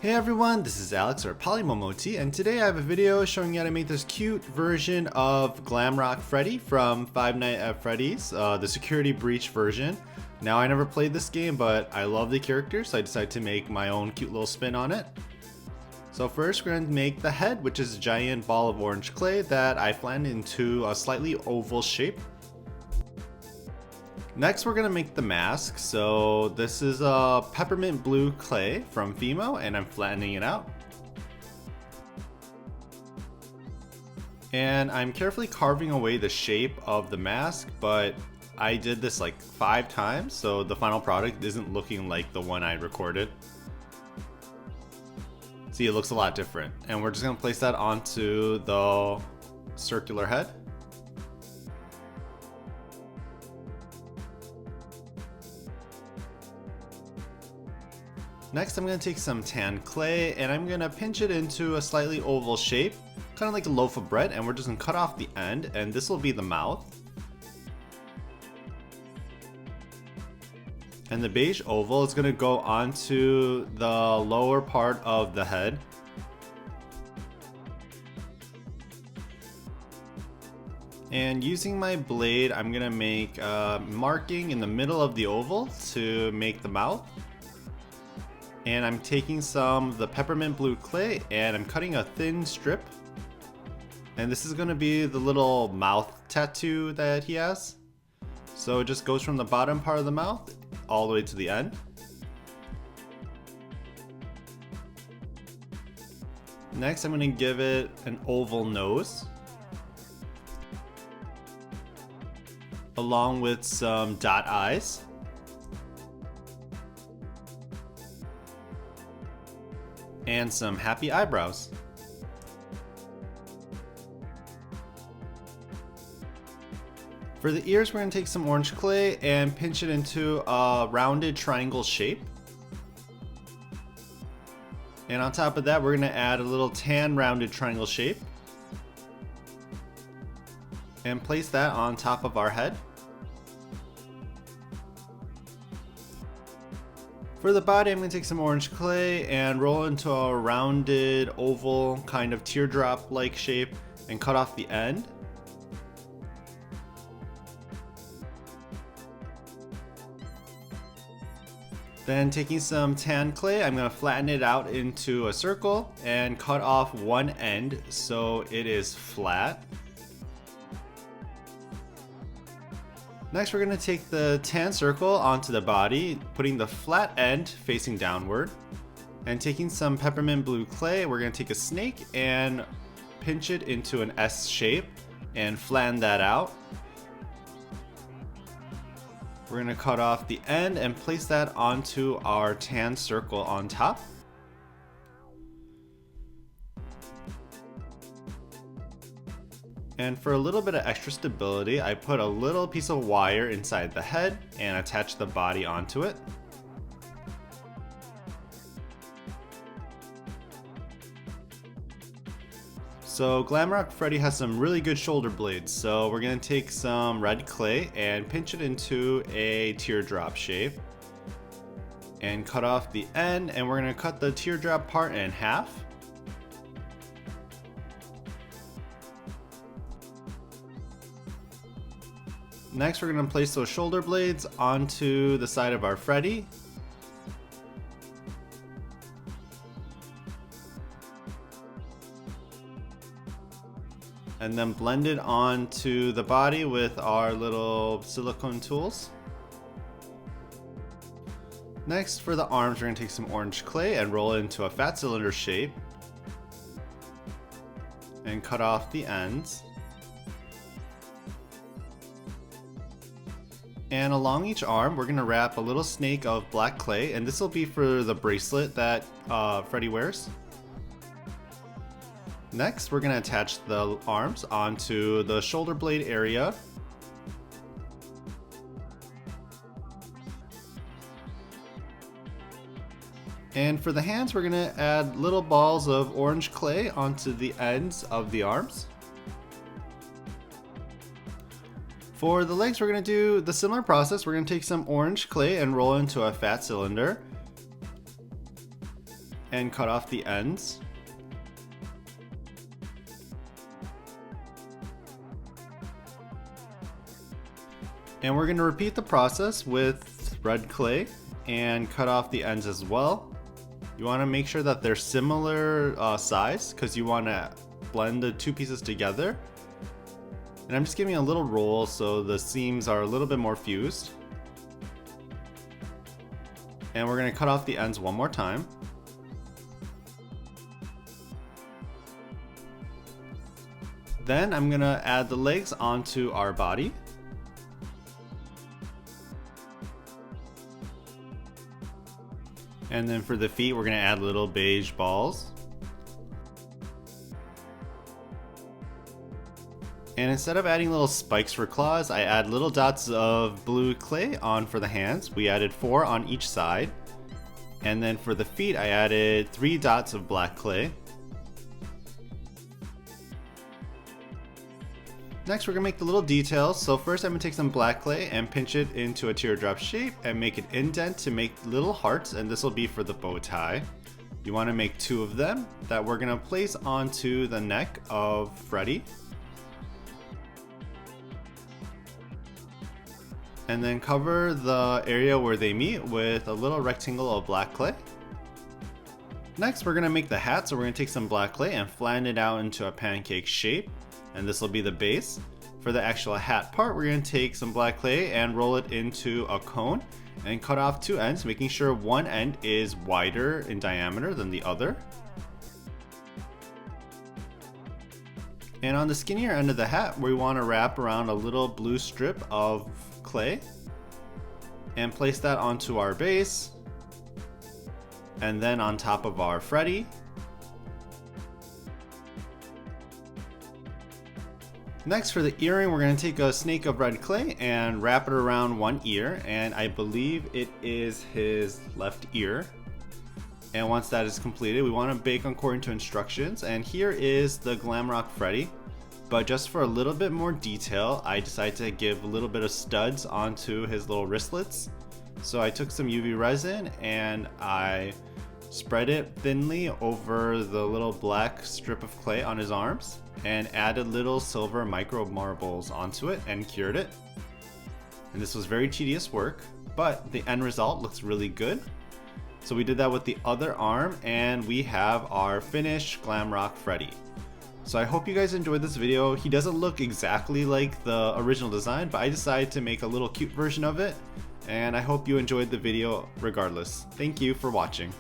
Hey everyone, this is Alex or PolymomoTea, and today I have a video showing you how to make this cute version of Glamrock Freddy from Five Nights at Freddy's, the security breach version. Now, I never played this game, but I love the character, so I decided to make my own cute little spin on it. So first we're going to make the head, which is a giant ball of orange clay that I flattened into a slightly oval shape. Next we're gonna make the mask. So this is a peppermint blue clay from Fimo and I'm flattening it out. And I'm carefully carving away the shape of the mask, but I did this like 5 times, so the final product isn't looking like the one I recorded. See, it looks a lot different. And we're just gonna place that onto the circular head. Next I'm going to take some tan clay and I'm going to pinch it into a slightly oval shape, kind of like a loaf of bread, and we're just going to cut off the end, and this will be the mouth. And the beige oval is going to go onto the lower part of the head. And using my blade, I'm going to make a marking in the middle of the oval to make the mouth. And I'm taking some of the peppermint blue clay and I'm cutting a thin strip. And this is going to be the little mouth tattoo that he has. So it just goes from the bottom part of the mouth all the way to the end. Next I'm going to give it an oval nose, along with some dot eyes. And some happy eyebrows. For the ears, we're going to take some orange clay and pinch it into a rounded triangle shape. And on top of that, we're going to add a little tan rounded triangle shape. And place that on top of our head. For the body, I'm going to take some orange clay and roll into a rounded oval kind of teardrop like shape and cut off the end. Then taking some tan clay, I'm going to flatten it out into a circle and cut off one end so it is flat. Next we're going to take the tan circle onto the body, putting the flat end facing downward. And taking some peppermint blue clay, we're going to take a snake and pinch it into an S shape and flatten that out. We're going to cut off the end and place that onto our tan circle on top. And for a little bit of extra stability, I put a little piece of wire inside the head and attach the body onto it. So Glamrock Freddy has some really good shoulder blades, so we're going to take some red clay and pinch it into a teardrop shape. And cut off the end, and we're going to cut the teardrop part in half. Next we're going to place those shoulder blades onto the side of our Freddy. And then blend it onto the body with our little silicone tools. Next for the arms, we're going to take some orange clay and roll it into a fat cylinder shape. And cut off the ends. And along each arm, we're going to wrap a little snake of black clay, and this will be for the bracelet that Freddy wears. Next, we're going to attach the arms onto the shoulder blade area. And for the hands, we're going to add little balls of orange clay onto the ends of the arms. For the legs, we're going to do the similar process. We're going to take some orange clay and roll into a fat cylinder. and cut off the ends. And we're going to repeat the process with red clay and cut off the ends as well. You want to make sure that they're similar size because you want to blend the two pieces together. And I'm just giving a little roll so the seams are a little bit more fused. And we're going to cut off the ends one more time. Then I'm going to add the legs onto our body. And then for the feet, we're going to add little beige balls. And instead of adding little spikes for claws, I add little dots of blue clay on for the hands. We added 4 on each side. And then for the feet, I added 3 dots of black clay. Next, we're gonna make the little details. So first I'm gonna take some black clay and pinch it into a teardrop shape and make an indent to make little hearts, and this will be for the bow tie. You wanna make 2 of them that we're gonna place onto the neck of Freddy. And then cover the area where they meet with a little rectangle of black clay. Next, we're gonna make the hat, so we're gonna take some black clay and flatten it out into a pancake shape. And this will be the base. For the actual hat part, we're going to take some black clay and roll it into a cone and cut off 2 ends, making sure one end is wider in diameter than the other. And on the skinnier end of the hat, we want to wrap around a little blue strip of clay and place that onto our base and then on top of our Freddy. Next, for the earring, we're going to take a snake of red clay and wrap it around one ear, and I believe it is his left ear. And once that is completed, we want to bake according to instructions, and here is the Glamrock Freddy. But just for a little bit more detail, I decided to give a little bit of studs onto his little wristlets. So I took some UV resin and I spread it thinly over the little black strip of clay on his arms and added little silver micro marbles onto it and cured it. And this was very tedious work, but the end result looks really good. So we did that with the other arm and we have our finished Glamrock Freddy. So I hope you guys enjoyed this video. He doesn't look exactly like the original design, but I decided to make a little cute version of it. And I hope you enjoyed the video regardless. Thank you for watching.